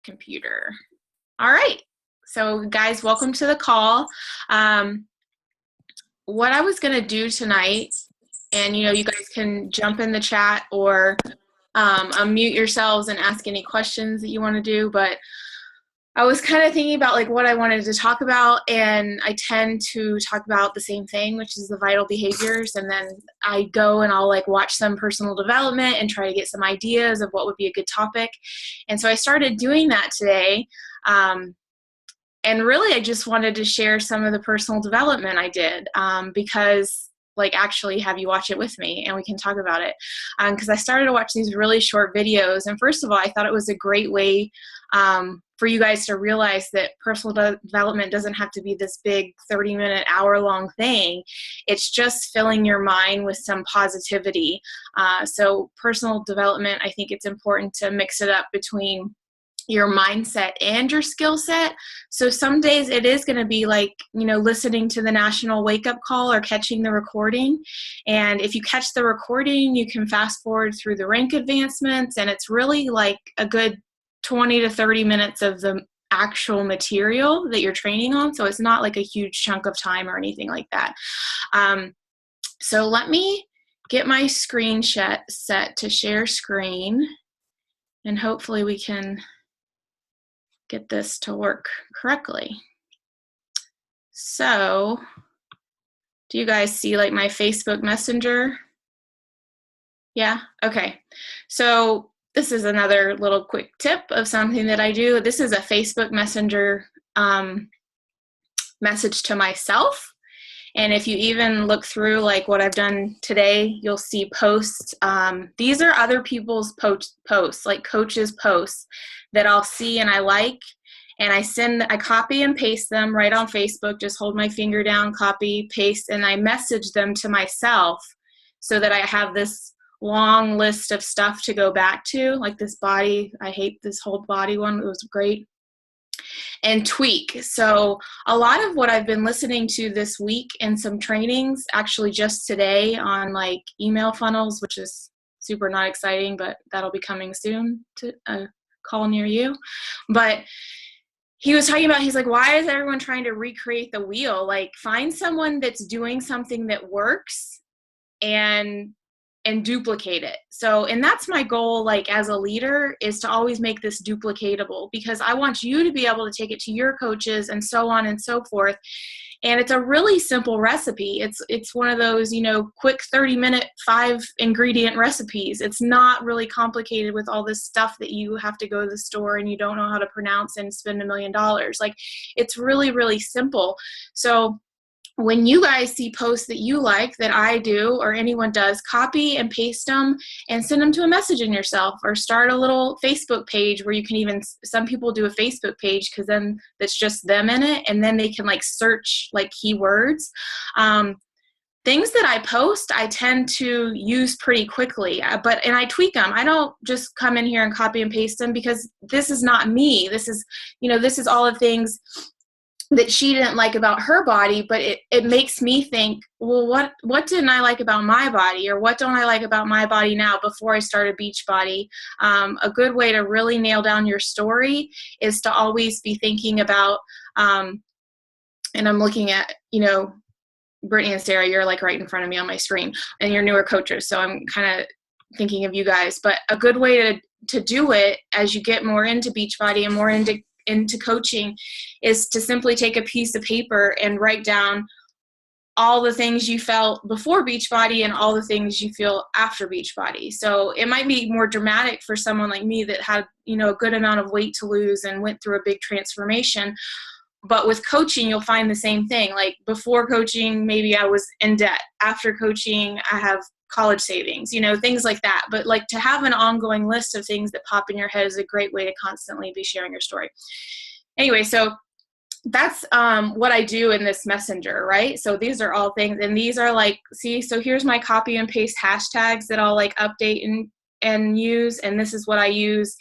Computer. All right. So guys, welcome to the call. What I was going to do tonight, and you guys can jump in the chat or unmute yourselves and ask any questions that you want to do, but I was kind of thinking about like what I wanted to talk about, and I tend to talk about the same thing, which is the vital behaviors, and then I go and I'll like watch some personal development and try to get some ideas of what would be a good topic. And so I started doing that today. And really, I just wanted to share some of the personal development I did because like actually have you watch it with me and we can talk about it. Because I started to watch these really short videos. And first of all, I thought it was a great way for you guys to realize that personal development doesn't have to be this big 30-minute, hour-long thing. It's just filling your mind with some positivity. So personal development, I think it's important to mix it up between your mindset and your skill set. So some days it is going to be like, listening to the national wake up call or catching the recording. And if you catch the recording, you can fast forward through the rank advancements. And it's really like a good 20 to 30 minutes of the actual material that you're training on. So it's not like a huge chunk of time or anything like that. So let me get my screen set to share screen, and hopefully we can get this to work correctly. So, do you guys see like my Facebook Messenger? Yeah, okay. So this is another little quick tip of something that I do. This is a Facebook Messenger message to myself. And if you even look through like what I've done today, you'll see posts. These are other people's posts, like coaches' posts that I'll see and I like. And I copy and paste them right on Facebook, just hold my finger down, copy, paste, and I message them to myself so that I have this long list of stuff to go back to, like this body. I hate this whole body one. It was great. And tweak. So a lot of what I've been listening to this week in some trainings, actually just today on like email funnels, which is super not exciting, but that'll be coming soon to a call near you. But he was talking about, he's like, why is everyone trying to recreate the wheel? Like find someone that's doing something that works and duplicate it. So, and that's my goal, like as a leader, is to always make this duplicatable, because I want you to be able to take it to your coaches and so on and so forth. And it's a really simple recipe. It's one of those, quick 30-minute 5-ingredient recipes. It's not really complicated with all this stuff that you have to go to the store and you don't know how to pronounce and spend $1 million. Like it's really, really simple. So when you guys see posts that you like, that I do or anyone does, copy and paste them and send them to a message in yourself, or start a little Facebook page where you can even, some people do a Facebook page because then that's just them in it, and then they can like search like keywords. Things that I post, I tend to use pretty quickly, and I tweak them. I don't just come in here and copy and paste them, because this is not me. This is, this is all the things that she didn't like about her body, but it makes me think, well, what didn't I like about my body, or what don't I like about my body now before I started Beachbody? A good way to really nail down your story is to always be thinking about, and I'm looking at, Brittany and Sarah, you're like right in front of me on my screen, and you're newer coaches, so I'm kind of thinking of you guys. But a good way to do it as you get more into Beachbody and more into coaching is to simply take a piece of paper and write down all the things you felt before Beachbody and all the things you feel after Beachbody. So it might be more dramatic for someone like me that had, a good amount of weight to lose and went through a big transformation. But with coaching, you'll find the same thing. Like before coaching, maybe I was in debt. After coaching, I have college savings, things like that. But like to have an ongoing list of things that pop in your head is a great way to constantly be sharing your story. Anyway, so that's what I do in this messenger, right? So these are all things, and these are like, see, so here's my copy and paste hashtags that I'll like update and use. And this is what I use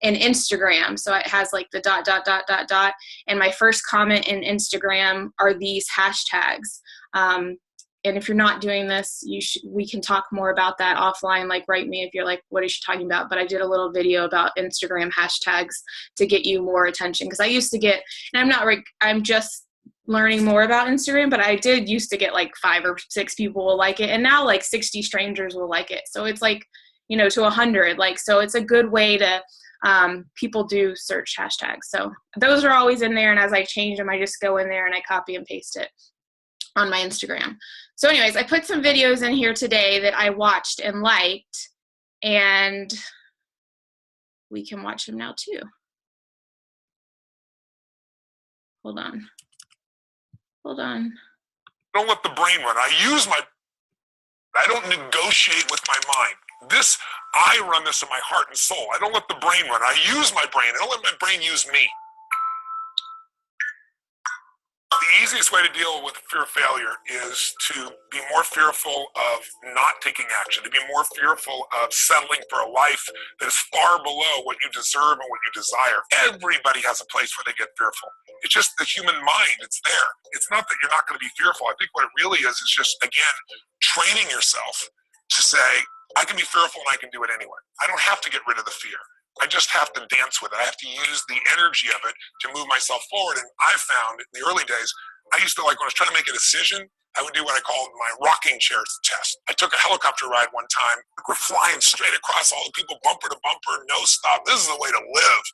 in Instagram. So it has like the ... and my first comment in Instagram are these hashtags. and if you're not doing this, we can talk more about that offline. Like, write me if you're like, what is she talking about? But I did a little video about Instagram hashtags to get you more attention. Cause I used to get, and I'm just learning more about Instagram, but I did used to get like 5 or 6 people will like it. And now like 60 strangers will like it. So it's like, you know, to 100, like, so it's a good way to, people do search hashtags. So those are always in there. And as I change them, I just go in there and I copy and paste it on my Instagram. So anyways, I put some videos in here today that I watched and liked, and we can watch them now too. Hold on. Don't let the brain run. I don't negotiate with my mind. I run this in my heart and soul. I don't let the brain run. I use my brain. I don't let my brain use me. The easiest way to deal with fear of failure is to be more fearful of not taking action, to be more fearful of settling for a life that is far below what you deserve and what you desire. Everybody has a place where they get fearful. It's just the human mind. It's there. It's not that you're not going to be fearful. I think what it really is just, again, training yourself to say, I can be fearful and I can do it anyway. I don't have to get rid of the fear. I just have to dance with it. I have to use the energy of it to move myself forward. And I found in the early days, I used to, like, when I was trying to make a decision, I would do what I called my rocking chair test. I took a helicopter ride one time. We're flying straight across all the people, bumper to bumper, no stop. This is the way to live.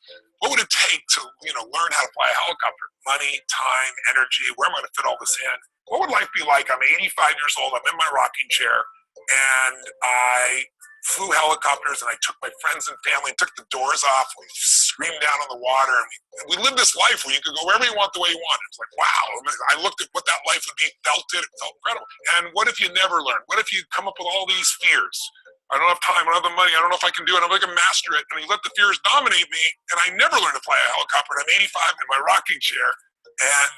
What would it take to, learn how to fly a helicopter? Money, time, energy. Where am I going to fit all this in? What would life be like? I'm 85 years old. I'm in my rocking chair, and I flew helicopters, and I took my friends and family and took the doors off. We screamed down on the water, and we lived this life where you could go wherever you want the way you want. It's like, wow. I looked at what that life would be, felt it felt incredible. And what if you never learn? What if you come up with all these fears? I don't have time, I don't have the money, I don't know if I can do it, I don't know if I can master it. And you let the fears dominate me, and I never learned to fly a helicopter, and I'm 85 in my rocking chair, and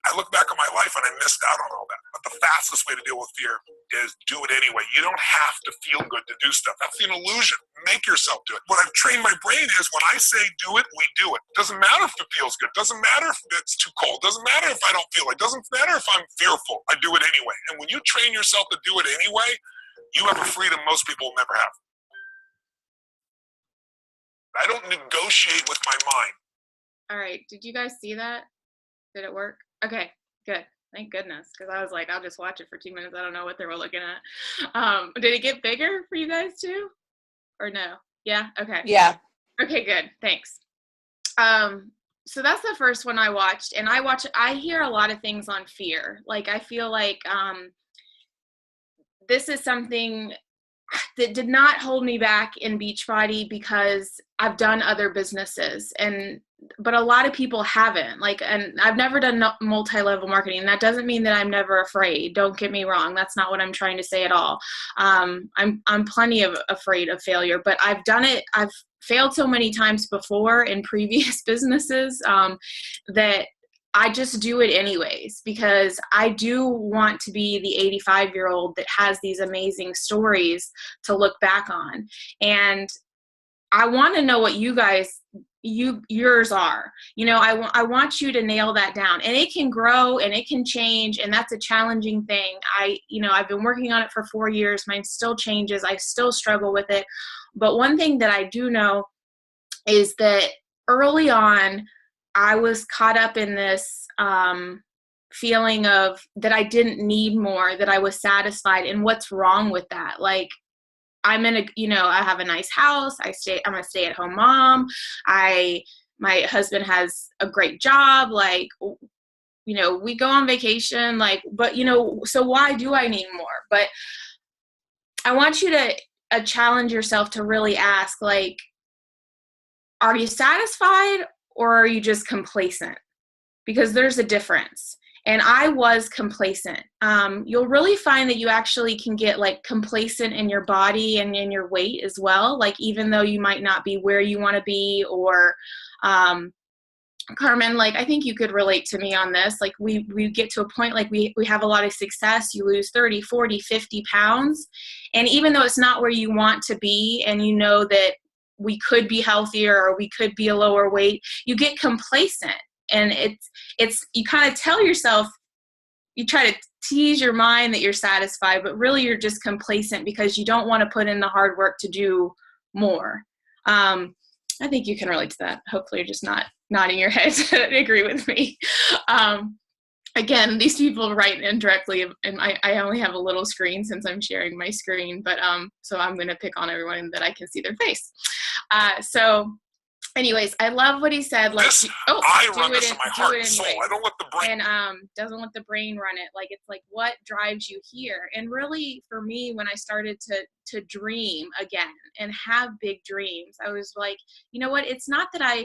I look back on my life and I missed out on all that. But the fastest way to deal with fear is do it anyway. You don't have to feel good to do stuff. That's an illusion. Make yourself do it. What I've trained my brain is when I say do it, we do it. Doesn't matter if it feels good. Doesn't matter if it's too cold. Doesn't matter if I don't feel it. Doesn't matter if I'm fearful. I do it anyway. And when you train yourself to do it anyway, you have a freedom most people will never have. I don't negotiate with my mind. All right. Did you guys see that? Did it work? Okay, good. Thank goodness, because I was like, I'll just watch it for 2 minutes. I don't know what they were looking at. Did it get bigger for you guys too? Or no? Yeah? Okay. Yeah. Okay, good. Thanks. So that's the first one I watched. And I hear a lot of things on fear. Like, I feel like this is something that did not hold me back in Beachbody because I've done other businesses, but a lot of people haven't. Like, and I've never done multi-level marketing. That doesn't mean that I'm never afraid. Don't get me wrong. That's not what I'm trying to say at all. I'm plenty of afraid of failure, but I've done it. I've failed so many times before in previous businesses that I just do it anyways, because I do want to be the 85-year-old that has these amazing stories to look back on. And I want to know what yours are. I want you to nail that down, and it can grow and it can change. And that's a challenging thing. I've been working on it for 4 years. Mine still changes. I still struggle with it. But one thing that I do know is that early on, I was caught up in this feeling of that I didn't need more, that I was satisfied. And what's wrong with that? Like, I have a nice house. I'm a stay-at-home mom. My husband has a great job. Like, we go on vacation, but so why do I need more? But I want you to challenge yourself to really ask, like, are you satisfied or are you just complacent? Because there's a difference. And I was complacent. You'll really find that you actually can get like complacent in your body and in your weight as well. Like, even though you might not be where you want to be, or Carmen, like, I think you could relate to me on this. Like, we get to a point, like we have a lot of success. You lose 30, 40, 50 pounds. And even though it's not where you want to be, and you know that we could be healthier or we could be a lower weight, you get complacent. And it's you kind of tell yourself, you try to tease your mind that you're satisfied, but really you're just complacent because you don't want to put in the hard work to do more. I think you can relate to that. Hopefully you're just not nodding your head to agree with me. Again, these people write indirectly, and I only have a little screen since I'm sharing my screen, but so I'm going to pick on everyone that I can see their face. So anyways, I love what he said. Like, I run this in my heart and soul. I don't let the brain. And doesn't let the brain run it. Like, it's like, what drives you here? And really, for me, when I started to dream again and have big dreams, I was like, you know what? It's not that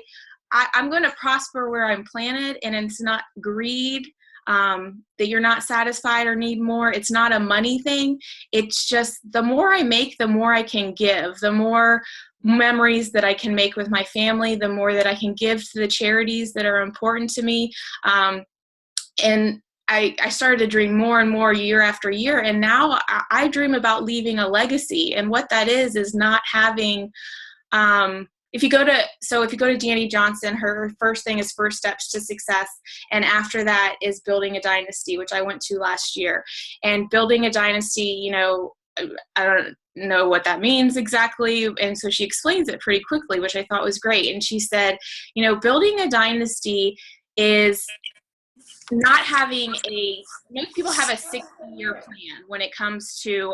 I'm going to prosper where I'm planted, and it's not greed. That you're not satisfied or need more. It's not a money thing. It's just the more I make, the more I can give, the more memories that I can make with my family, the more that I can give to the charities that are important to me. And I started to dream more and more year after year. And now I dream about leaving a legacy. And what that is not having, if you go to Dani Johnson, her first thing is First Steps to Success. And after that is Building a Dynasty, which I went to last year. And building a dynasty, you know, I don't know what that means exactly. And so she explains it pretty quickly, which I thought was great. And she said, you know, building a dynasty is not having most people have a 60-year plan when it comes to,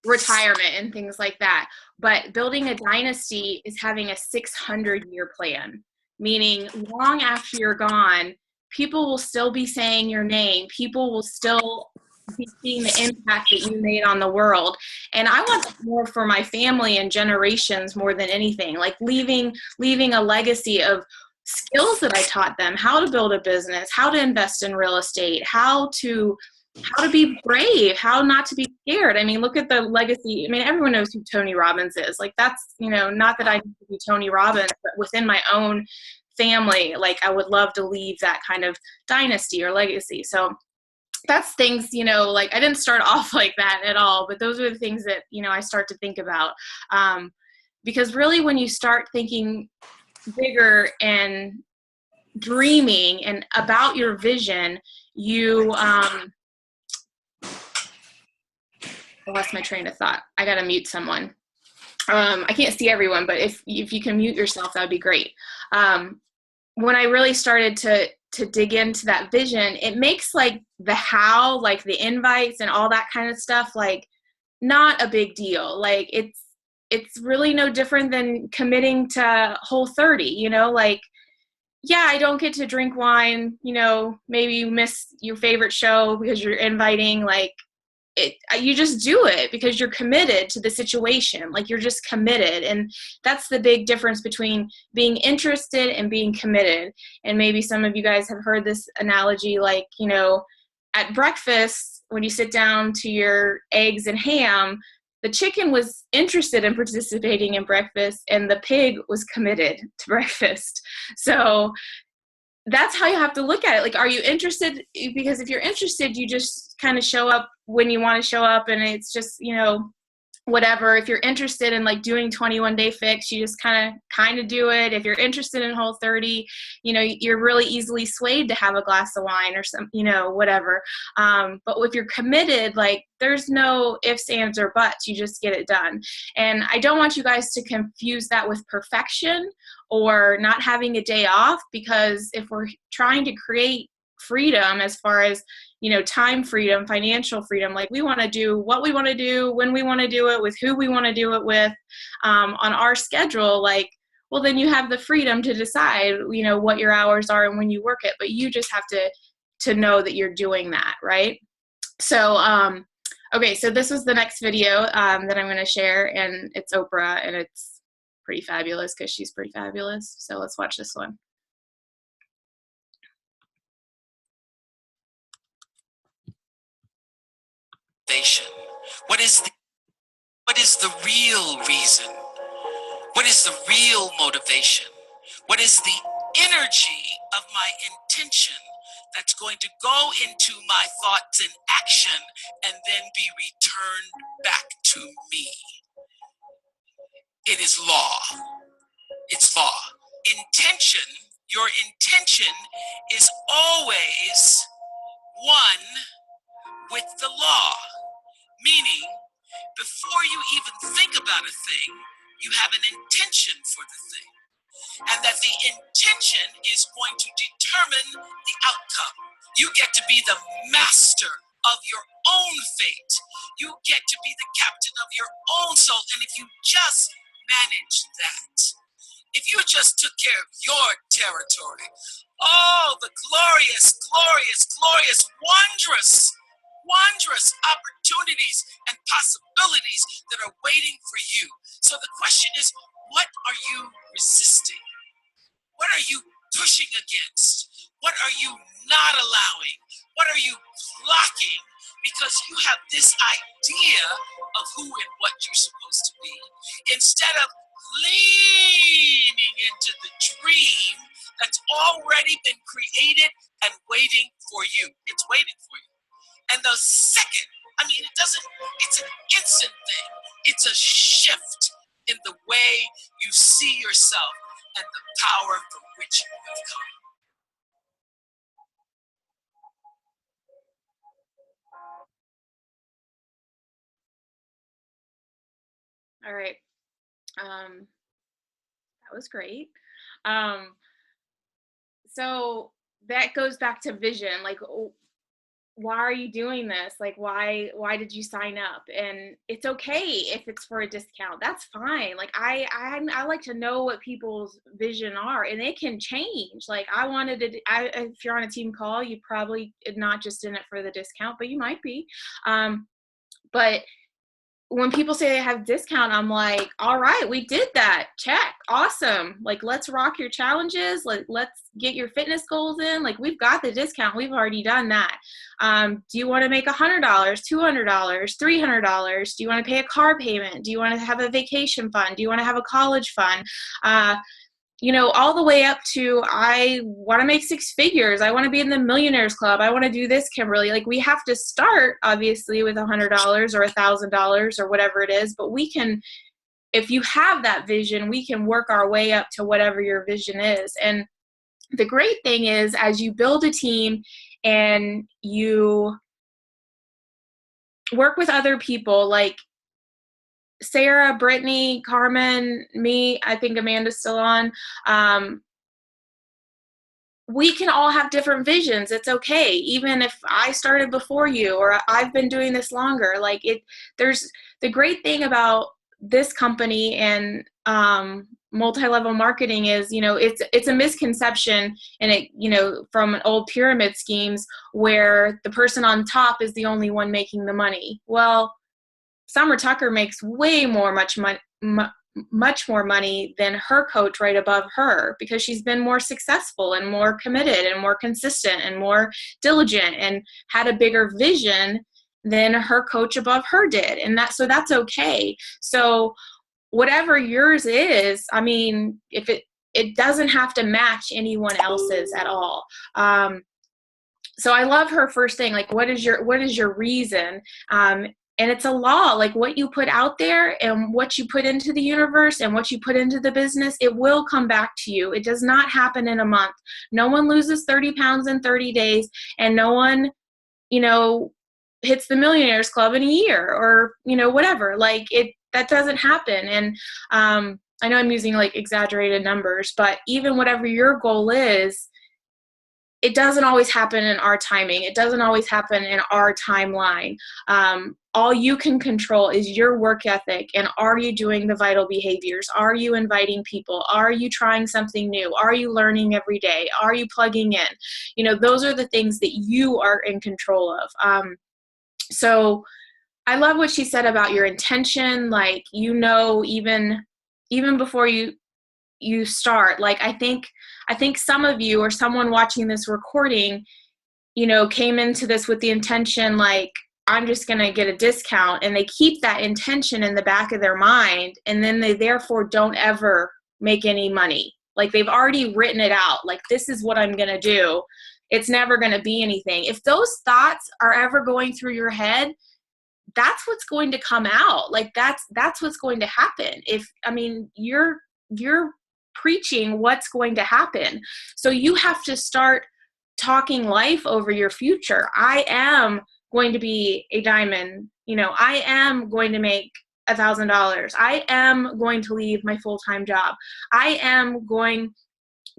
retirement and things like that. But building a dynasty is having a 600-year plan, meaning long after you're gone, people will still be saying your name. People will still be seeing the impact that you made on the world. And I want that more for my family and generations more than anything, like leaving a legacy of skills that I taught them, how to build a business, how to invest in real estate, how to be brave, how not to be scared. I mean, look at the legacy. I mean, everyone knows who Tony Robbins is. Like, that's, you know, not that I need to be Tony Robbins, but within my own family, like, I would love to leave that kind of dynasty or legacy. So that's things, you know, like, I didn't start off like that at all, but those are the things that, you know, I start to think about. Because really, when you start thinking bigger and dreaming and about your vision, you, I lost my train of thought. I got to mute someone. I can't see everyone, but if you can mute yourself, that would be great. When I really started to dig into that vision, it makes like the how, like the invites and all that kind of stuff, like not a big deal. Like it's really no different than committing to Whole30, you know, like, yeah, I don't get to drink wine, you know, maybe you miss your favorite show because you're inviting, like, you just do it because you're committed to the situation. Like, you're just committed. And that's the big difference between being interested and being committed. And maybe some of you guys have heard this analogy, like, you know, at breakfast, when you sit down to your eggs and ham, the chicken was interested in participating in breakfast and the pig was committed to breakfast. So that's how you have to look at it. Like, are you interested? Because if you're interested, you just kind of show up when you want to show up, and it's just, you know, whatever. If you're interested in like doing 21 Day Fix, you just kind of do it. If you're interested in Whole30, you know, you're really easily swayed to have a glass of wine or some, you know, whatever. But if you're committed, like, there's no ifs, ands, or buts. You just get it done. And I don't want you guys to confuse that with perfection or not having a day off, because if we're trying to create freedom as far as, you know, time freedom, financial freedom, like, we want to do what we want to do, when we want to do it, with who we want to do it with, on our schedule, like, well, then you have the freedom to decide, you know, what your hours are and when you work it, but you just have to know that you're doing that, right? So, okay, so this was the next video that I'm going to share, and it's Oprah, and it's pretty fabulous because she's pretty fabulous. So let's watch this one. What is the real reason? What is the real motivation? What is the energy of my intention that's going to go into my thoughts and action and then be returned back to me? It is law. It's law. Intention, your intention is always one with the law, meaning before you even think about a thing, you have an intention for the thing, and that the intention is going to determine the outcome. You get to be the master of your own fate. You get to be the captain of your own soul. And if you just manage that, if you just took care of your territory, all the glorious, glorious, glorious, wondrous opportunities and possibilities that are waiting for you. So the question is, what are you resisting? What are you pushing against? What are you not allowing? What are you blocking? Because you have this idea of who and what you're supposed to be, instead of leaning into the dream that's already been created and waiting for you. It's waiting for you. And the second, it's an instant thing. It's a shift in the way you see yourself and the power from which you have come. All right. That was great. Um, so that goes back to vision. Like, why are you doing this? Like, why did you sign up? And it's okay if it's for a discount. That's fine. Like, I like to know what people's vision are, and it can change. Like, if you're on a team call, you probably not just in it for the discount, but you might be. But when people say they have discount, I'm like, all right, we did that. Check. Awesome. Like, let's rock your challenges. Let's get your fitness goals in. Like, we've got the discount. We've already done that. Do you want to make $100, $200, $300? Do you want to pay a car payment? Do you want to have a vacation fund? Do you want to have a college fund? All the way up to, I want to make six figures. I want to be in the Millionaires Club. I want to do this, Kimberly. Like, we have to start obviously with $100 or $1,000 or whatever it is, but we can, if you have that vision, we can work our way up to whatever your vision is. And the great thing is, as you build a team and you work with other people, like Sarah, Brittany, Carmen, me, I think Amanda's still on. We can all have different visions. It's okay. Even if I started before you, or I've been doing this longer, there's the great thing about this company and multi-level marketing is, it's a misconception, and from an old pyramid schemes where the person on top is the only one making the money. Well, Summer Tucker makes much more money than her coach right above her, because she's been more successful and more committed and more consistent and more diligent and had a bigger vision than her coach above her did. And so that's okay. So whatever yours is, if it doesn't have to match anyone else's at all. So I love her first thing, like, what is your reason? And it's a law, like what you put out there and what you put into the universe and what you put into the business, it will come back to you. It does not happen in a month. No one loses 30 pounds in 30 days, and no one, hits the Millionaires Club in a year, or, whatever. Like, that doesn't happen. And I know I'm using like exaggerated numbers, but even whatever your goal is, it doesn't always happen in our timing. It doesn't always happen in our timeline. All you can control is your work ethic, and are you doing the vital behaviors? Are you inviting people? Are you trying something new? Are you learning every day? Are you plugging in? Those are the things that you are in control of. So I love what she said about your intention. Like, even before you start, like, I think some of you, or someone watching this recording, came into this with the intention, like, I'm just going to get a discount, and they keep that intention in the back of their mind, and then they therefore don't ever make any money. Like, they've already written it out, like, this is what I'm going to do. It's never going to be anything. If those thoughts are ever going through your head, that's what's going to come out. Like, that's what's going to happen. You're preaching what's going to happen. So you have to start talking life over your future. I am going to be a diamond. I am going to make $1,000. I am going to leave my full-time job. I am going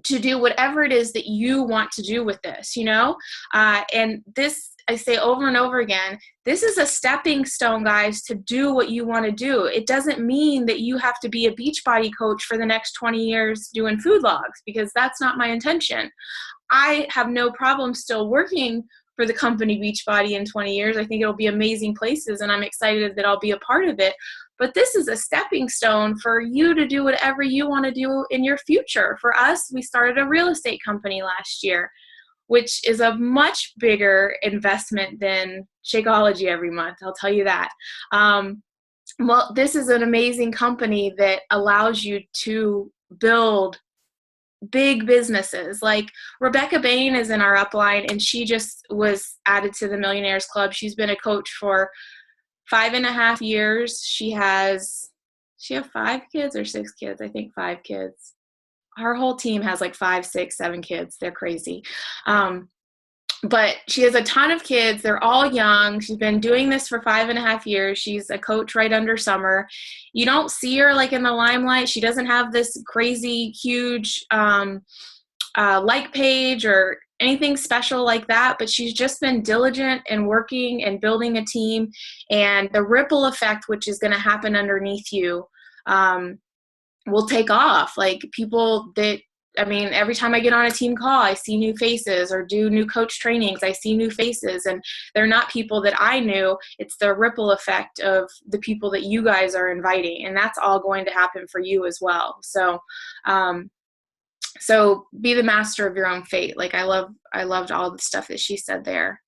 to do whatever it is that you want to do with this, and this, I say over and over again, this is a stepping stone, guys, to do what you want to do. It doesn't mean that you have to be a Beachbody coach for the next 20 years doing food logs, because that's not my intention. I have no problem still working for the company Beachbody in 20 years. I think it'll be amazing places, and I'm excited that I'll be a part of it. But this is a stepping stone for you to do whatever you want to do in your future. For us, we started a real estate company last year, which is a much bigger investment than Shakeology every month. I'll tell you that. Well, this is an amazing company that allows you to build big businesses. Like Rebecca Bain is in our upline, and she just was added to the Millionaires Club. She's been a coach for 5.5 years. She have 5 kids or 6 kids? I think 5 kids. Her whole team has like 5, 6, 7 kids. They're crazy. But she has a ton of kids. They're all young. She's been doing this for 5.5 years. She's a coach right under Summer. You don't see her like in the limelight. She doesn't have this crazy, huge like page or anything special like that, but she's just been diligent and working and building a team, and the ripple effect, which is going to happen underneath you, will take off. Like people that, every time I get on a team call, I see new faces, or do new coach trainings, I see new faces, and they're not people that I knew. It's the ripple effect of the people that you guys are inviting, and that's all going to happen for you as well. So be the master of your own fate. Like I loved all the stuff that she said there.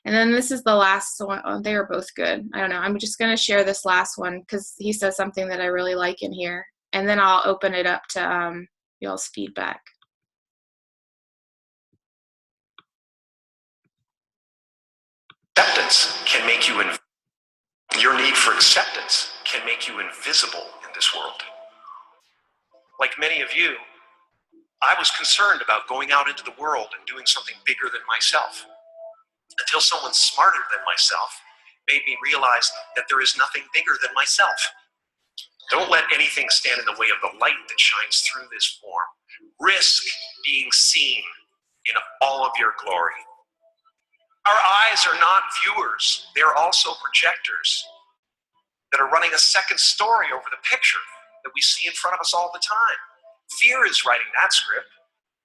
And then this is the last one. Oh, they are both good. I don't know. I'm just going to share this last one because he says something that I really like in here. And then I'll open it up to y'all's feedback. Acceptance can make you your need for acceptance can make you invisible in this world. Like many of you, I was concerned about going out into the world and doing something bigger than myself, until someone smarter than myself made me realize that there is nothing bigger than myself. Don't let anything stand in the way of the light that shines through this form. Risk being seen in all of your glory. Our eyes are not viewers, they are also projectors that are running a second story over the picture that we see in front of us all the time. Fear is writing that script,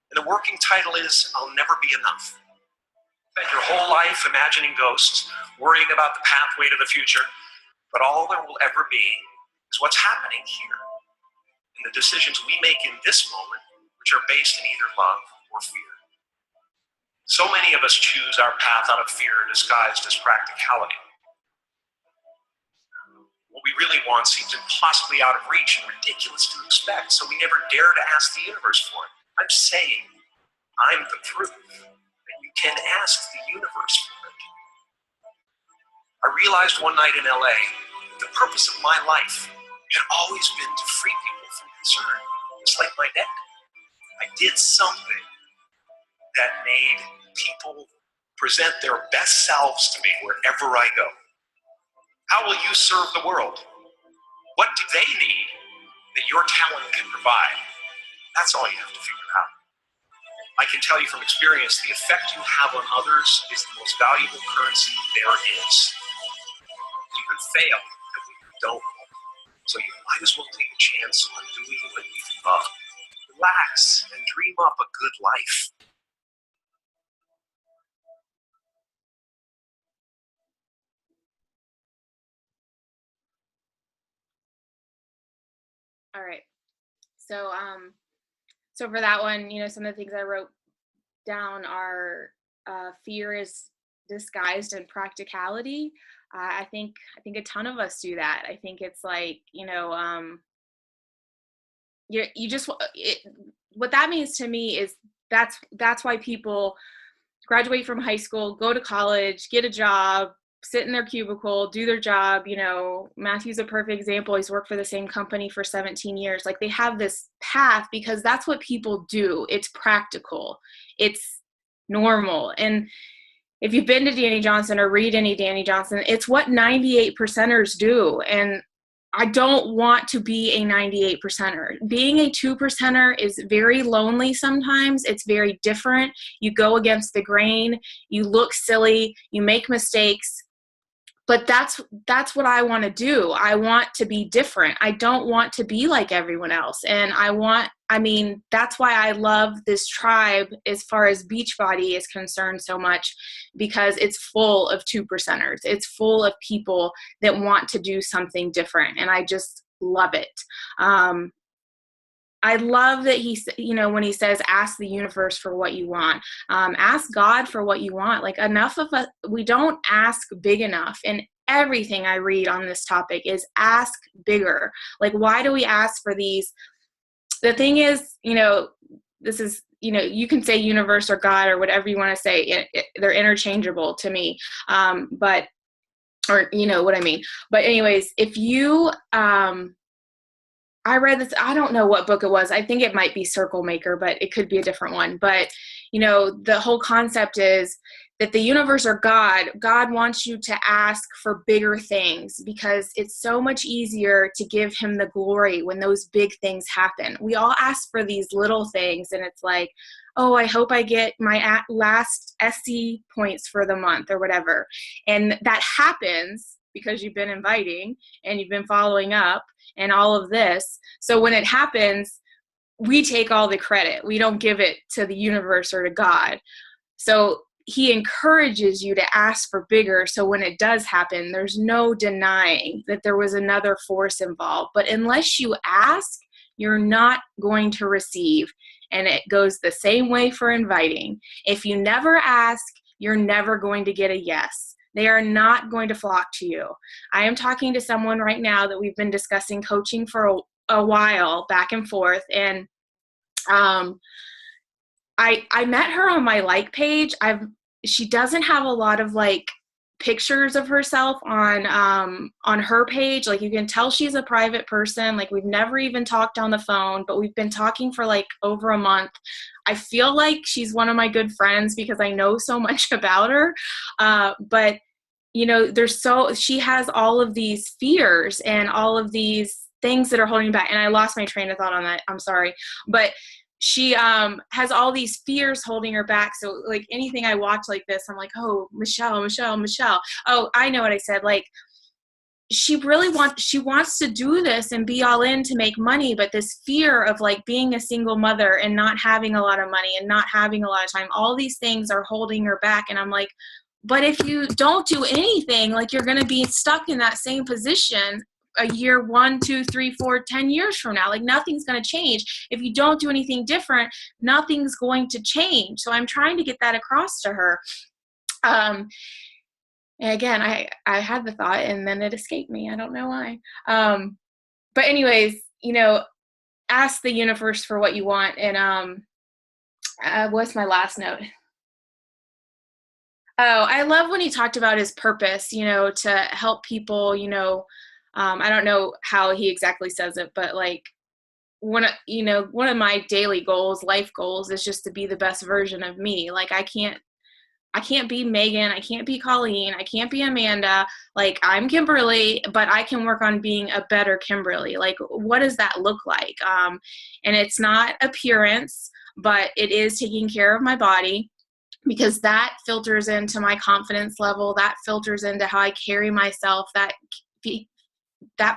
and the working title is, I'll Never Be Enough. Spend your whole life imagining ghosts, worrying about the pathway to the future, but all there will ever be is what's happening here, and the decisions we make in this moment, which are based in either love or fear. So many of us choose our path out of fear disguised as practicality. What we really want seems impossibly out of reach and ridiculous to expect, so we never dare to ask the universe for it. I'm saying, I'm the proof that you can ask the universe for it. I realized one night in LA, the purpose of my life had always been to free people from concern, just like my dad. I did something that made people present their best selves to me wherever I go. How will you serve the world? What do they need that your talent can provide? That's all you have to figure out. I can tell you from experience, the effect you have on others is the most valuable currency there is. You can fail and you don't. So you might as well take a chance on doing what you love. Relax and dream up a good life. All right. So for that one, some of the things I wrote down are fear is disguised in practicality. I think a ton of us do that. I think it's like, what that means to me is that's why people graduate from high school, go to college, get a job, sit in their cubicle, do their job. Matthew's a perfect example. He's worked for the same company for 17 years. Like they have this path because that's what people do. It's practical. It's normal. And if you've been to Danny Johnson or read any Danny Johnson, it's what 98 percenters do. And I don't want to be a 98 percenter. Being a 2 percenter is very lonely sometimes. It's very different. You go against the grain, you look silly, you make mistakes. But that's what I want to do. I want to be different. I don't want to be like everyone else. And that's why I love this tribe as far as Beachbody is concerned so much, because it's full of 2 percenters. It's full of people that want to do something different. And I just love it. I love that when he says, ask the universe for what you want, ask God for what you want. Like, enough of us, we don't ask big enough. And everything I read on this topic is ask bigger. Like, why do we ask for these? The thing is, this is, you can say universe or God or whatever you want to say. They're interchangeable to me. Or you know what I mean. But anyways, if you, I read this, I don't know what book it was. I think it might be Circle Maker, but it could be a different one. But, the whole concept is that the universe or God wants you to ask for bigger things, because it's so much easier to give him the glory when those big things happen. We all ask for these little things, and it's like, oh, I hope I get my last SC points for the month or whatever. And that happens because you've been inviting and you've been following up and all of this. So when it happens, we take all the credit. We don't give it to the universe or to God. So he encourages you to ask for bigger. So when it does happen, there's no denying that there was another force involved. But unless you ask, you're not going to receive. And it goes the same way for inviting. If you never ask, you're never going to get a yes. They are not going to flock to you. I am talking to someone right now that we've been discussing coaching for a while, back and forth. And I met her on my like page. She doesn't have a lot of like pictures of herself on her page. Like, you can tell she's a private person. Like, we've never even talked on the phone, but we've been talking for like over a month. I feel like she's one of my good friends because I know so much about her. But she has all of these fears and all of these things that are holding back. And I lost my train of thought on that. I'm sorry. But she has all these fears holding her back. So like anything I watch like this, I'm like, oh, Michelle. Oh, I know what I said. Like, she wants to do this and be all in to make money. But this fear of like being a single mother and not having a lot of money and not having a lot of time, all these things are holding her back. And I'm like, but if you don't do anything, like, you're going to be stuck in that same position a year, 1, 2, 3, 4, 10 years from now. Like, nothing's going to change. If you don't do anything different, nothing's going to change. So I'm trying to get that across to her. And again, I had the thought and then it escaped me. I don't know why. But anyways, ask the universe for what you want. And what's my last note? Oh, I love when he talked about his purpose, to help people, I don't know how he exactly says it, but like, one of my daily goals, life goals, is just to be the best version of me. Like, I can't be Megan. I can't be Colleen. I can't be Amanda. Like, I'm Kimberly, but I can work on being a better Kimberly. Like, what does that look like? And it's not appearance, but it is taking care of my body, because that filters into my confidence level. That filters into how I carry myself. That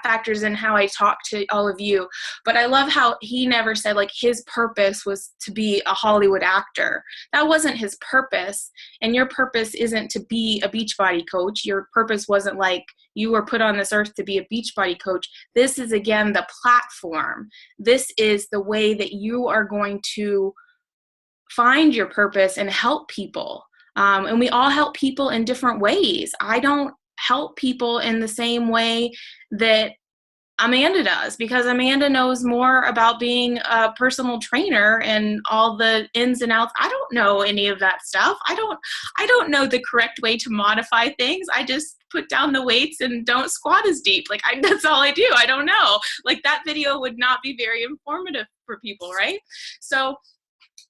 factors in how I talk to all of you. But I love how he never said like his purpose was to be a Hollywood actor. That wasn't his purpose. And your purpose isn't to be a Beachbody coach. Your purpose wasn't like you were put on this earth to be a Beachbody coach. This is, again, the platform. This is the way that you are going to find your purpose and help people. And we all help people in different ways. I don't help people in the same way that Amanda does, because Amanda knows more about being a personal trainer and all the ins and outs. I don't know any of that stuff. I don't know the correct way to modify things. I just put down the weights and don't squat as deep. Like, that's all I do. I don't know. Like, that video would not be very informative for people, right? So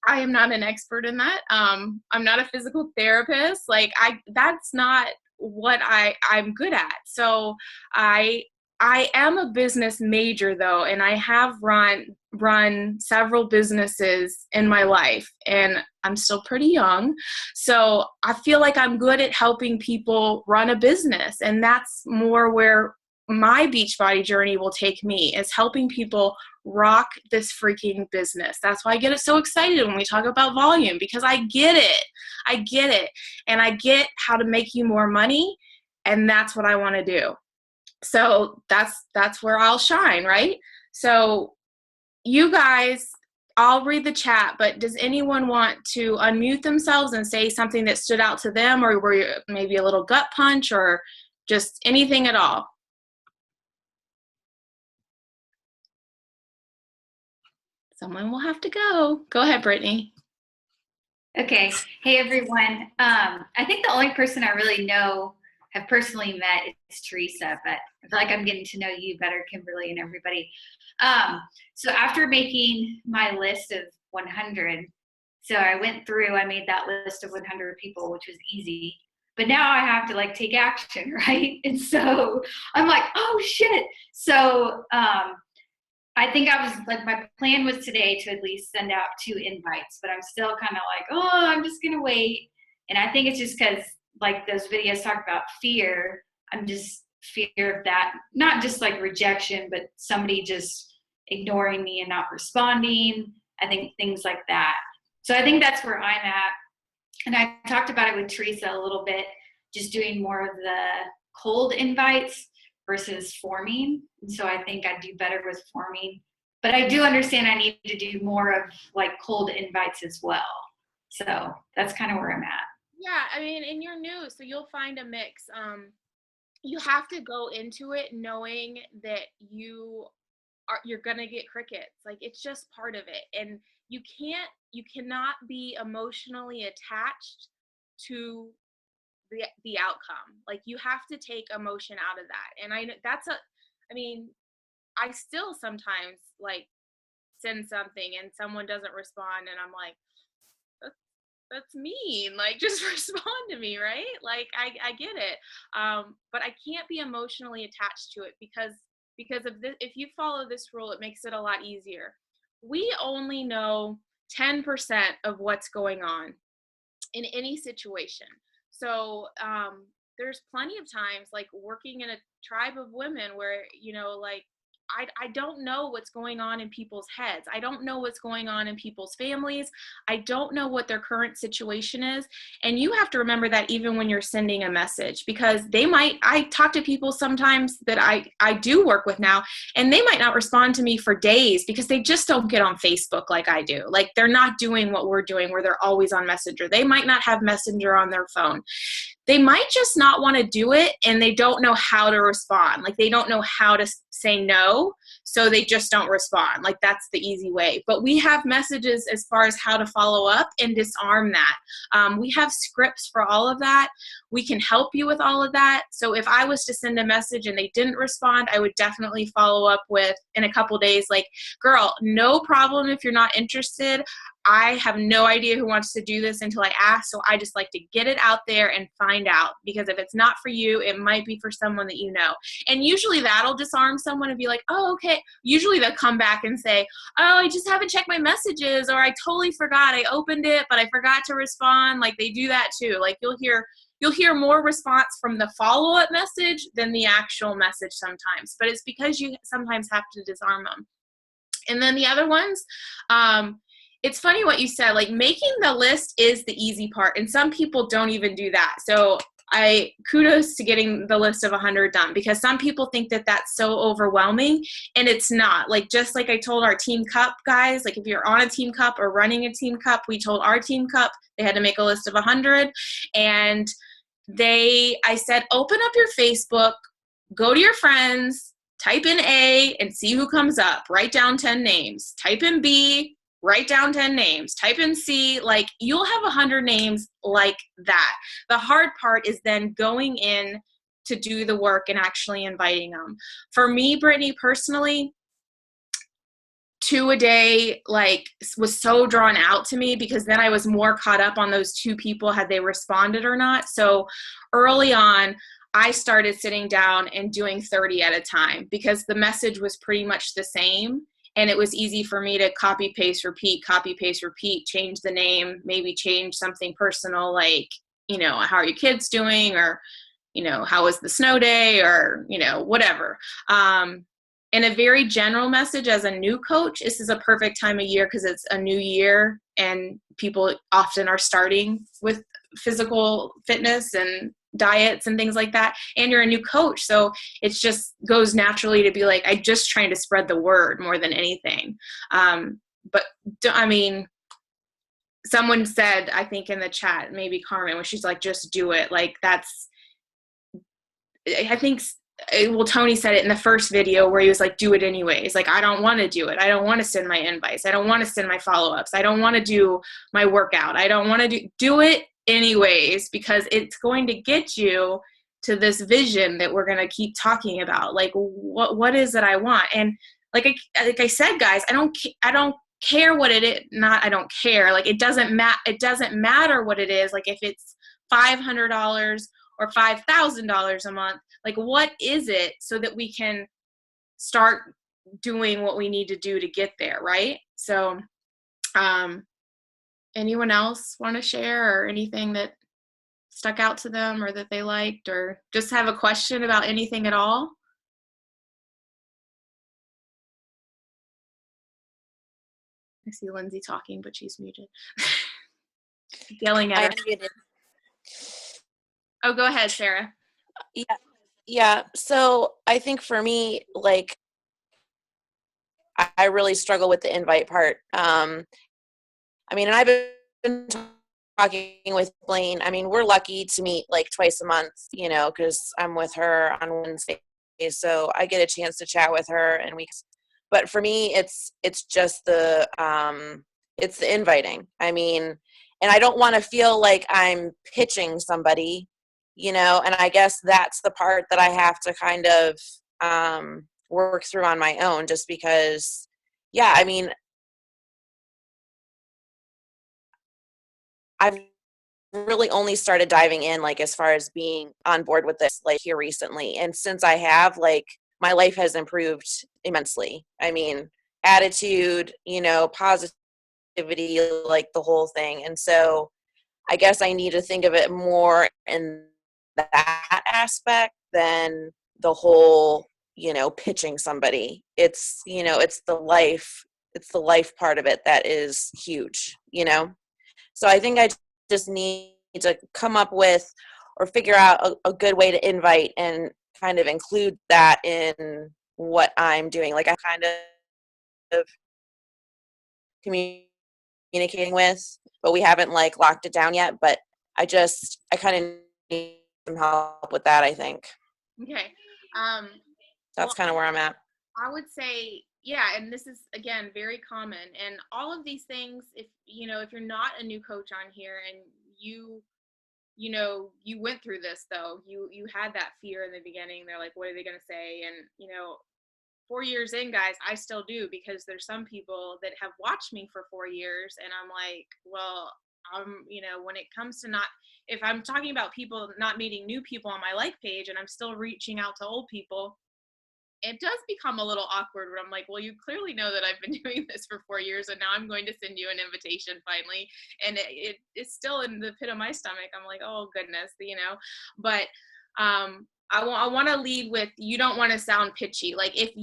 I am not an expert in that. I'm not a physical therapist. Like that's not what I'm good at. So I am a business major though, and I have run several businesses in my life, and I'm still pretty young. So I feel like I'm good at helping people run a business, and that's more where my Beachbody journey will take me, is helping people rock this freaking business. That's why I get so excited when we talk about volume, because I get it. I get it. And I get how to make you more money. And that's what I want to do. So that's where I'll shine, right? So you guys, I'll read the chat, but does anyone want to unmute themselves and say something that stood out to them, or were you maybe a little gut punch, or just anything at all? Someone will have to go. Go ahead, Brittany. Okay. Hey, everyone. I think the only person I really have personally met is Teresa, but I feel like I'm getting to know you better, Kimberly, and everybody. So after making my list of 100, so I went through, I made that list of 100 people, which was easy. But now I have to like take action, right? And so I'm like, oh shit. So I think I was like, my plan was today to at least send out 2 invites, but I'm still kind of like, oh, I'm just going to wait. And I think it's just because like those videos talk about fear. I'm just fear of that, not just like rejection, but somebody just ignoring me and not responding. I think things like that. So I think that's where I'm at. And I talked about it with Teresa a little bit, just doing more of the cold invites versus forming. And so I think I do better with forming, but I do understand I need to do more of like cold invites as well. So that's kind of where I'm at. Yeah, I mean, and you're new, so you'll find a mix. You have to go into it knowing that you're gonna get crickets. Like it's just part of it, and you cannot be emotionally attached to the outcome. Like you have to take emotion out of that. And I mean, I still sometimes like send something and someone doesn't respond, and I'm like, that's mean. Like just respond to me, right? Like I get it. But I can't be emotionally attached to it because of this. If you follow this rule, it makes it a lot easier. We only know 10% of what's going on in any situation. So there's plenty of times like working in a tribe of women where, like I don't know what's going on in people's heads. I don't know what's going on in people's families. I don't know what their current situation is. And you have to remember that even when you're sending a message, because I talk to people sometimes that I do work with now, and they might not respond to me for days because they just don't get on Facebook like I do. Like they're not doing what we're doing where they're always on Messenger. They might not have Messenger on their phone. They might just not want to do it, and they don't know how to respond. Like they don't know how to say no, so they just don't respond. Like that's the easy way. But we have messages as far as how to follow up and disarm that. We have scripts for all of that. We can help you with all of that. So if I was to send a message and they didn't respond, I would definitely follow up with in a couple days, like, girl, no problem if you're not interested. I have no idea who wants to do this until I ask. So I just like to get it out there and find out, because if it's not for you, it might be for someone that you know. And usually that'll disarm someone and be like, oh, okay. Usually they'll come back and say, oh, I just haven't checked my messages, or I totally forgot. I opened it, but I forgot to respond. Like they do that too. Like you'll hear more response from the follow-up message than the actual message sometimes, but it's because you sometimes have to disarm them. And then the other ones, it's funny what you said, like making the list is the easy part, and some people don't even do that. So kudos to getting the list of 100 done, because some people think that that's so overwhelming, and it's not. Like just like I told our Team Cup guys, like if you're on a Team Cup or running a Team Cup, we told our Team Cup they had to make a list of 100, and I said, open up your Facebook, go to your friends, type in A and see who comes up, write down 10 names, type in B, write down 10 names, type in C, like you'll have 100 names like that. The hard part is then going in to do the work and actually inviting them. For me, Brittany, personally, 2 a day like was so drawn out to me, because then I was more caught up on those 2 people, had they responded or not. So early on, I started sitting down and doing 30 at a time, because the message was pretty much the same. And it was easy for me to copy, paste, repeat, change the name, maybe change something personal, like, how are your kids doing? Or, how was the snow day? Or, whatever. And a very general message as a new coach, this is a perfect time of year because it's a new year and people often are starting with physical fitness and diets and things like that. And you're a new coach. So it just goes naturally to be like, I'm just trying to spread the word more than anything. But I mean, someone said, I think in the chat, maybe Carmen, when she's like, just do it. Like that's, I think, well, Tony said it in the first video where he was like, do it anyways. Like, I don't want to do it. I don't want to send my invites. I don't want to send my follow-ups. I don't want to do my workout. I don't want to do it anyways, because it's going to get you to this vision that we're going to keep talking about. Like, what is it I want? And like I said, guys, I don't care what it is. Not, I don't care. Like, it doesn't matter what it is. Like, if it's $500 or $5,000 a month, like, what is it, so that we can start doing what we need to do to get there, right? So anyone else want to share, or anything that stuck out to them or that they liked, or just have a question about anything at all? I see Lindsay talking, but she's muted. Yelling at her. Oh, go ahead, Sarah. Yeah. So I think for me, like, I really struggle with the invite part. I mean, and I've been talking with Blaine. I mean, we're lucky to meet like twice a month, because I'm with her on Wednesday, so I get a chance to chat with her and but for me, it's just it's the inviting. I mean, and I don't want to feel like I'm pitching somebody, and I guess that's the part that I have to kind of work through on my own, just because, yeah, I mean, I've really only started diving in, like, as far as being on board with this, like, here recently. And since I have, like, my life has improved immensely. I mean, attitude, positivity, like the whole thing. And so I guess I need to think of it more in that aspect than the whole, pitching somebody. It's, it's the life part of it that is huge, So I think I just need to come up with or figure out a good way to invite and kind of include that in what I'm doing. Like, I'm kind of communicating with, but we haven't like locked it down yet. But I kind of need some help with that, I think. Okay. That's kind of where I'm at. I would say, yeah, and this is, again, very common. And all of these things, if you're not a new coach on here and you went through this, though, you had that fear in the beginning. They're like, what are they going to say? And, 4 years in, guys, I still do, because there's some people that have watched me for 4 years and I'm like, well, when it comes to if I'm talking about people not meeting new people on my like page and I'm still reaching out to old people, it does become a little awkward where I'm like, well, you clearly know that I've been doing this for 4 years and now I'm going to send you an invitation finally. And it's still in the pit of my stomach. I'm like, oh goodness, but I want to lead with, you don't want to sound pitchy. Like, if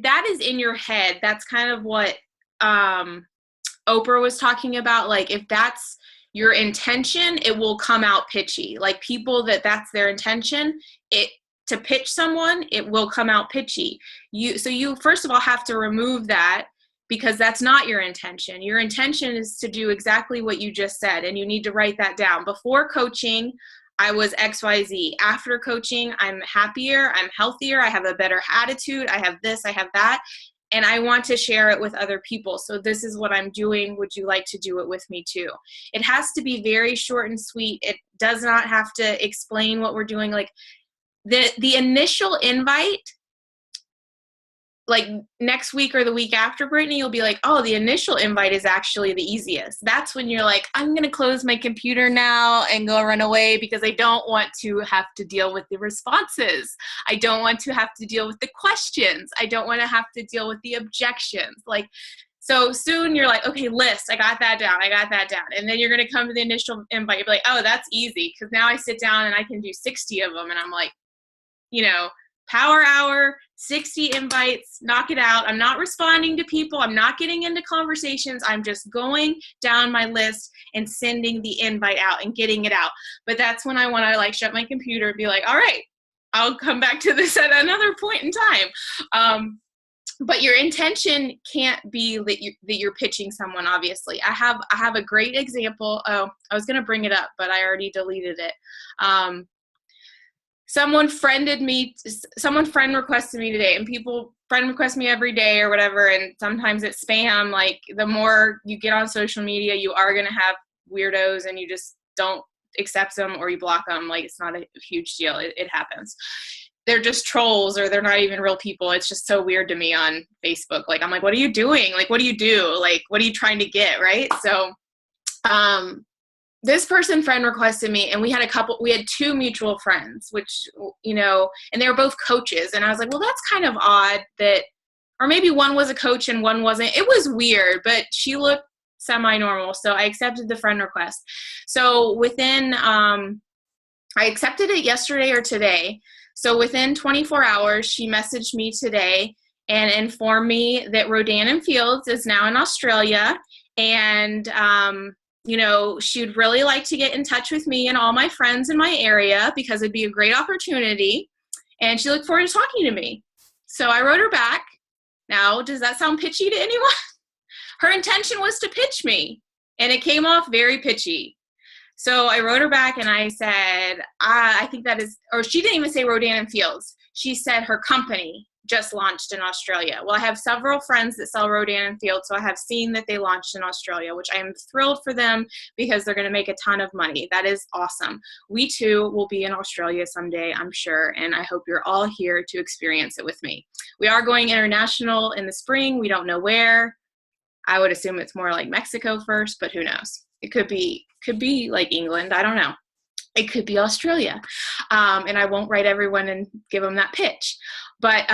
that is in your head, that's kind of what Oprah was talking about. Like, if that's your intention, it will come out pitchy. Like, people that's their intention, to pitch someone, it will come out pitchy. So you first of all have to remove that, because that's not your intention. Your intention is to do exactly what you just said, and you need to write that down. Before coaching, I was XYZ. After coaching, I'm happier, I'm healthier, I have a better attitude, I have this, I have that, and I want to share it with other people. So this is what I'm doing. Would you like to do it with me too? It has to be very short and sweet. It does not have to explain what we're doing. Like, the initial invite, like next week or the week after, Brittany, you'll be like, oh, the initial invite is actually the easiest. That's when you're like, I'm going to close my computer now and go run away because I don't want to have to deal with the responses. I don't want to have to deal with the questions. I don't want to have to deal with the objections. Like, so soon you're like, okay, list, I got that down. And then you're going to come to the initial invite. You'll be like, oh, that's easy. Because now I sit down and I can do 60 of them. And I'm like, you know, power hour, 60 invites, knock it out. I'm not responding to people. I'm not getting into conversations. I'm just going down my list and sending the invite out and getting it out. But that's when I want to like shut my computer and be like, all right, I'll come back to this at another point in time. But your intention can't be that you're pitching someone, obviously. I have a great example. Oh, I was going to bring it up, but I already deleted it. Someone friend requested me today, and people friend request me every day or whatever, and sometimes it's spam. Like, the more you get on social media, you are going to have weirdos, and you just don't accept them or you block them. Like, it's not a huge deal. It happens. They're just trolls, or they're not even real people. It's just so weird to me on Facebook. Like, I'm like, what are you doing? Like, what do you do? Like, what are you trying to get? Right. So, this person friend requested me, and we had two mutual friends, which, you know, and they were both coaches. And I was like, well, that's kind of odd that, or maybe one was a coach and one wasn't. It was weird, but she looked semi-normal. So I accepted the friend request. So within, I accepted it yesterday or today. So within 24 hours, she messaged me today and informed me that Rodan and Fields is now in Australia. And, you know, she would really like to get in touch with me and all my friends in my area because it'd be a great opportunity. And she looked forward to talking to me. So I wrote her back. Now, does that sound pitchy to anyone? Her intention was to pitch me, and it came off very pitchy. So I wrote her back and I said, I think that is, or she didn't even say Rodan and Fields. She said her company just launched in Australia. Well, I have several friends that sell Rodan and Fields, so I have seen that they launched in Australia, which I am thrilled for them because they're going to make a ton of money. That is awesome. We too will be in Australia someday, I'm sure, and I hope you're all here to experience it with me. We are going international in the spring. We don't know where. I would assume it's more like Mexico first, but who knows? It could be like England. I don't know. It could be Australia. And I won't write everyone and give them that pitch. But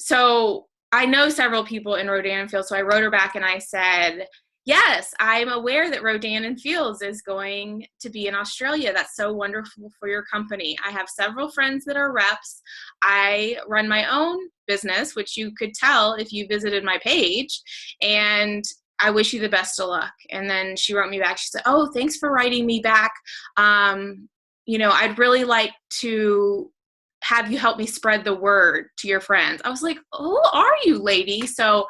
so I know several people in Rodan and Fields. So I wrote her back and I said, yes, I'm aware that Rodan and Fields is going to be in Australia. That's so wonderful for your company. I have several friends that are reps. I run my own business, which you could tell if you visited my page. And I wish you the best of luck. And then she wrote me back. She said, oh, thanks for writing me back. You know, I'd really like to have you help me spread the word to your friends. I was like, who are you, lady? So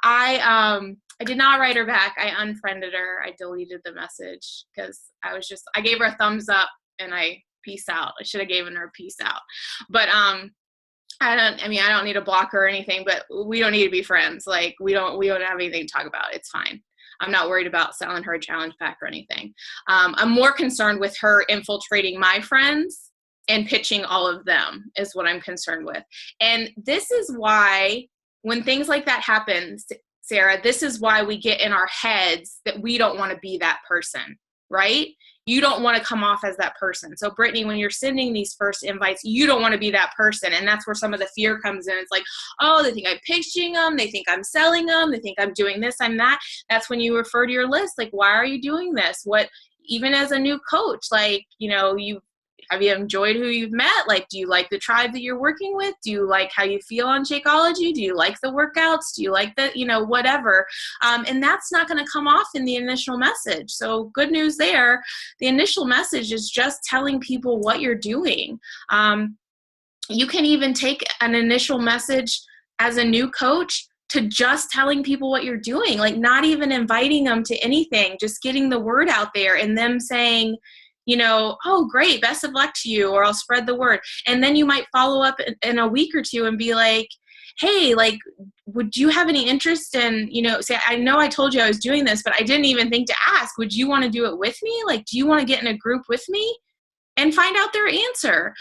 I did not write her back. I unfriended her. I deleted the message because I gave her a thumbs up and I peace out. I should have given her a peace out. But I don't need to block her or anything, but we don't need to be friends. Like, we don't have anything to talk about. It's fine. I'm not worried about selling her a challenge pack or anything. I'm more concerned with her infiltrating my friends and pitching all of them is what I'm concerned with. And this is why when things like that happen, Sarah, this is why we get in our heads that we don't want to be that person, right? You don't want to come off as that person. So Brittany, when you're sending these first invites, you don't want to be that person. And that's where some of the fear comes in. It's like, oh, they think I'm pitching them. They think I'm selling them. They think I'm doing this, I'm that. That's when you refer to your list. Like, why are you doing this? What, even as a new coach, like, you know, have you enjoyed who you've met? Like, do you like the tribe that you're working with? Do you like how you feel on Shakeology? Do you like the workouts? Do you like the, you know, whatever? And that's not going to come off in the initial message. So good news there. The initial message is just telling people what you're doing. You can even take an initial message as a new coach to just telling people what you're doing, like not even inviting them to anything, just getting the word out there and them saying, you know, oh, great, best of luck to you, or I'll spread the word. And then you might follow up in a week or two and be like, hey, like, would you have any interest in, you know, say, I know I told you I was doing this, but I didn't even think to ask, would you want to do it with me? Like, do you want to get in a group with me? And find out their answer.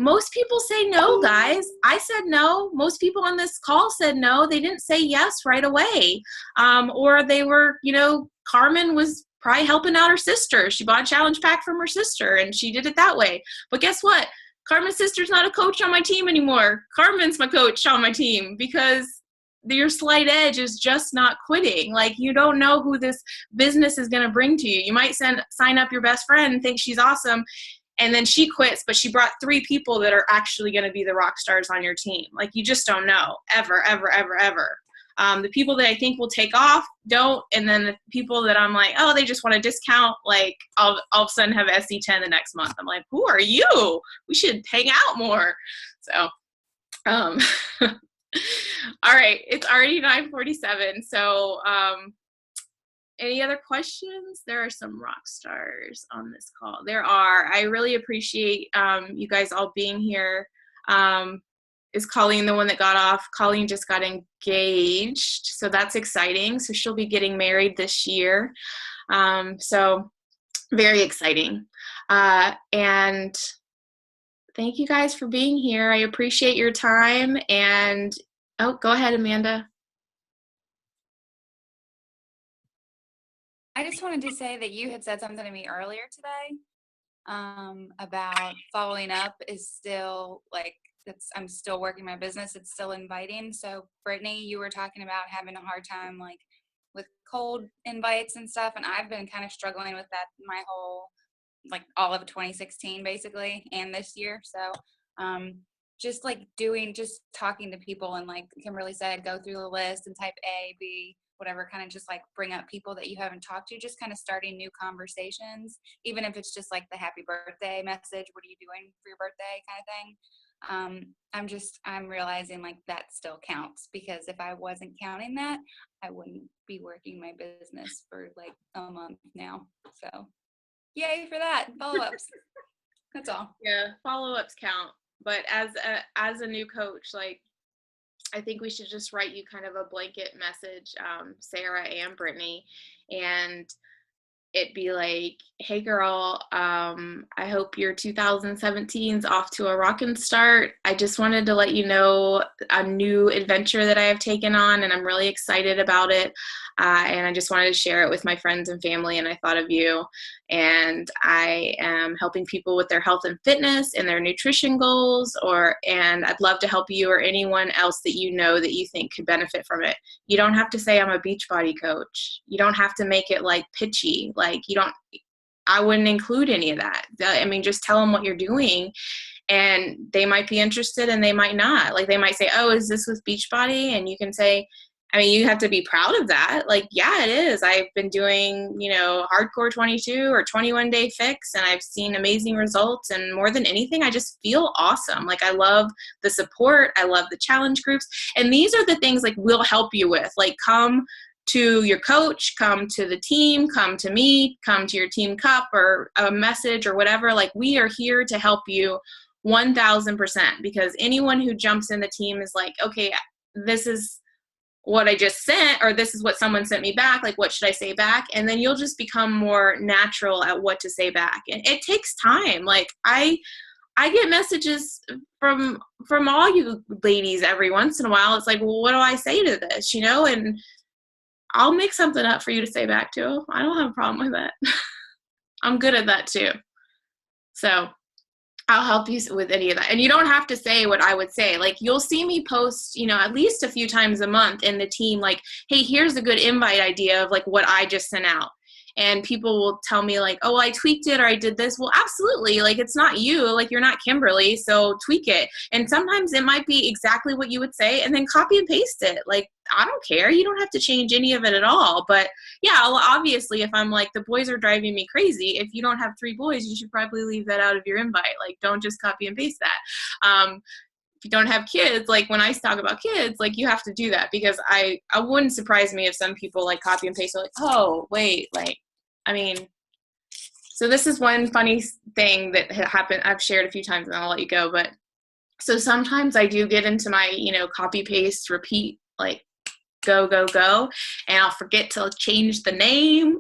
most people say no, guys. I said no. Most people on this call said no. They didn't say yes right away. Or they were, Carmen was probably helping out her sister. She bought a challenge pack from her sister and she did it that way. But guess what? Carmen's sister's not a coach on my team anymore. Carmen's my coach on my team because your slight edge is just not quitting. Like, you don't know who this business is going to bring to you. You might sign up your best friend and think she's awesome, and then she quits, but she brought 3 people that are actually going to be the rock stars on your team. Like, you just don't know, ever, ever, ever, ever. The people that I think will take off don't, and then the people that I'm like, oh, they just want a discount, like all of a sudden have SC10 the next month. I'm like, who are you? We should hang out more. So, all right, it's already 9:47. So, any other questions? There are some rock stars on this call. There are. I really appreciate you guys all being here. Is Colleen the one that got off? Colleen just got engaged, so that's exciting. So she'll be getting married this year. So very exciting. And thank you guys for being here. I appreciate your time. And, oh, go ahead, Amanda. I just wanted to say that you had said something to me earlier today about following up is still like, I'm still working my business. It's still inviting. So Brittany, you were talking about having a hard time like with cold invites and stuff. And I've been kind of struggling with that my whole, like all of 2016 basically, and this year. So just talking to people, and like Kimberly said, go through the list and type A, B, whatever, kind of just like bring up people that you haven't talked to, just kind of starting new conversations, even if it's just like the happy birthday message, what are you doing for your birthday kind of thing. I'm realizing like that still counts, because if I wasn't counting that, I wouldn't be working my business for like a month now. So yay for that. Follow-ups. That's all. Yeah, follow-ups count. But as a new coach, like, I think we should just write you kind of a blanket message, Sarah and Brittany, and it'd be like, hey girl, I hope your 2017's off to a rockin' start. I just wanted to let you know a new adventure that I have taken on, and I'm really excited about it. And I just wanted to share it with my friends and family, and I thought of you. And I am helping people with their health and fitness and their nutrition goals, and I'd love to help you or anyone else that you know that you think could benefit from it. You don't have to say I'm a Beachbody coach. You don't have to make it like pitchy. Like, I wouldn't include any of that. I mean, just tell them what you're doing, and they might be interested and they might not. Like, they might say, oh, is this with Beachbody? And you can say, I mean, you have to be proud of that. Like, yeah, it is. I've been doing, Hardcore 22 or 21-day fix, and I've seen amazing results. And more than anything, I just feel awesome. Like, I love the support. I love the challenge groups. And these are the things like we'll help you with. Like, come to your coach, come to the team, come to me, come to your team cup or a message or whatever. Like, we are here to help you 1000%, because anyone who jumps in the team is like, okay, this is what I just sent, or this is what someone sent me back. Like, what should I say back? And then you'll just become more natural at what to say back. And it takes time. Like, I get messages from all you ladies every once in a while. It's like, well, what do I say to this? And I'll make something up for you to say back to. I don't have a problem with that. I'm good at that too. So I'll help you with any of that. And you don't have to say what I would say. Like, you'll see me post, at least a few times a month in the team, like, hey, here's a good invite idea of like what I just sent out. And people will tell me like, oh, I tweaked it, or I did this. Well, absolutely. Like, it's not you, like, you're not Kimberly, so tweak it. And sometimes it might be exactly what you would say, and then copy and paste it. Like, I don't care. You don't have to change any of it at all. But yeah, obviously, if I'm like, the boys are driving me crazy, if you don't have 3 boys, you should probably leave that out of your invite. Like, don't just copy and paste that. If you don't have kids, like when I talk about kids, like, you have to do that, because I wouldn't surprise me if some people like copy and paste, like, oh, wait, like, I mean, so this is one funny thing that happened. I've shared a few times, and I'll let you go. But so sometimes I do get into my, copy paste, repeat, like go, go, go. And I'll forget to change the name.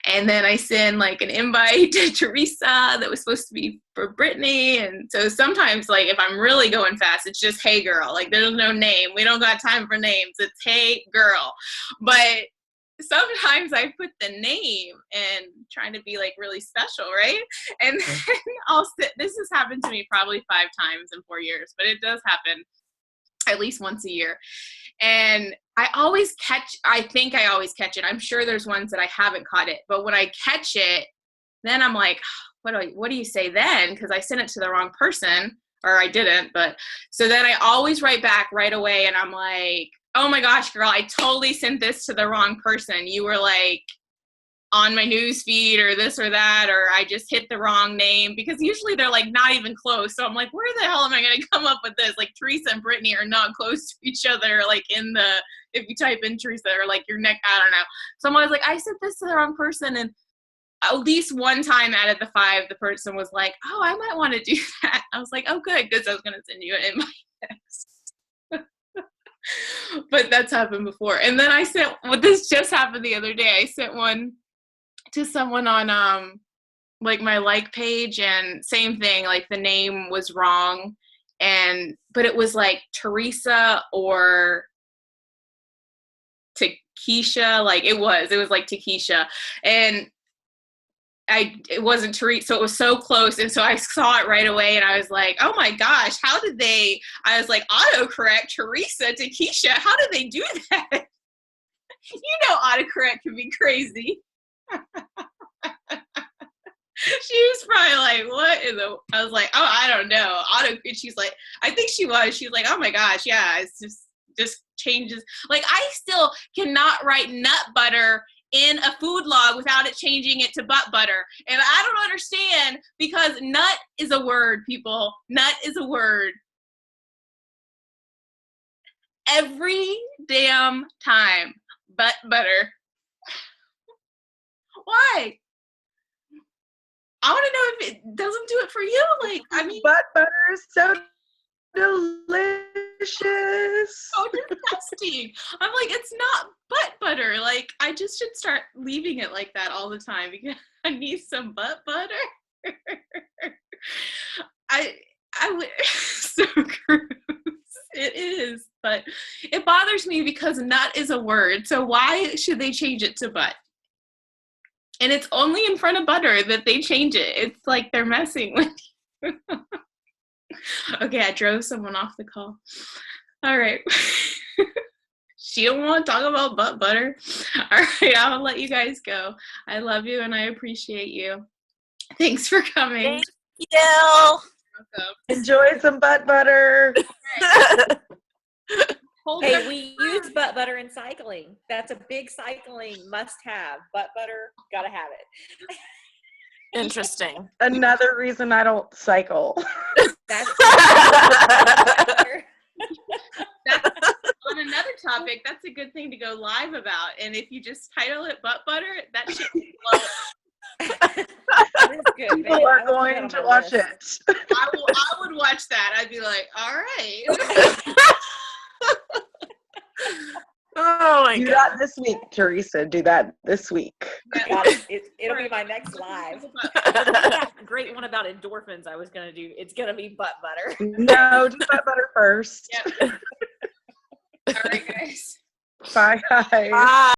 And then I send like an invite to Teresa that was supposed to be for Brittany. And so sometimes, like, if I'm really going fast, it's just, hey girl, like there's no name. We don't got time for names. It's hey girl. But sometimes I put the name and trying to be like really special, right? And then I'll sit, this has happened to me probably 5 times in 4 years, but it does happen at least once a year. And I think I always catch it. I'm sure there's ones that I haven't caught it, but when I catch it, then I'm like, what do you say then? Because I sent it to the wrong person, or I didn't. But so then I always write back right away, and I'm like, oh my gosh, girl, I totally sent this to the wrong person. You were like on my news feed or this or that, or I just hit the wrong name, because usually they're like not even close. So I'm like, where the hell am I going to come up with this? Like Teresa and Brittany are not close to each other. Like if you type in Teresa or like your neck, I don't know. So I'm always like, I sent this to the wrong person. And at least one time out of the 5, the person was like, oh, I might want to do that. I was like, oh, good, because I was going to send you an invite text. But that's happened before. And then this just happened the other day. I sent one to someone on like my like page, and same thing, like the name was wrong, but it was like Teresa or Takesha, like it was like Takesha, and it wasn't Teresa, so it was so close. And so I saw it right away, and I was like, oh my gosh, I was like, autocorrect Teresa to Keisha, how did they do that? You know, autocorrect can be crazy. She was probably like, I was like, oh, I don't know. She's like, I think she was. She's like, oh my gosh, yeah, it's just changes. Like, I still cannot write nut butter in a food log without it changing it to butt butter. And I don't understand, because nut is a word, people. Nut is a word. Every damn time. Butt butter. Why? I want to know if it doesn't do it for you. Like, I mean, butt butter is so delicious. So disgusting. I'm like, it's not butt butter. Like, I just should start leaving it like that all the time, because I need some butt butter. I would, so gross. It is, but it bothers me because nut is a word. So why should they change it to butt? And it's only in front of butter that they change it. It's like they're messing with you. Okay, I drove someone off the call. All right. She don't want to talk about butt butter. All right, I'll let you guys go. I love you and I appreciate you. Thanks for coming. Thank you. Welcome. Enjoy some butt butter. Hey, we use butt butter in cycling. That's a big cycling must-have. Butt butter, gotta have it. Interesting. Another reason I don't cycle. That's On another topic, that's a good thing to go live about. And if you just title it butt butter, that shit will blow up. that is good. People Man, are going to watch list. it. I would watch that. I'd be like, all right. Oh my Do god. that this week, Teresa. Do that this week. Got it. It'll be my next live. That great one about endorphins I was going to do. It's going to be butt butter. No, do butt butter first. Yep. All right, guys. Bye, guys. Bye.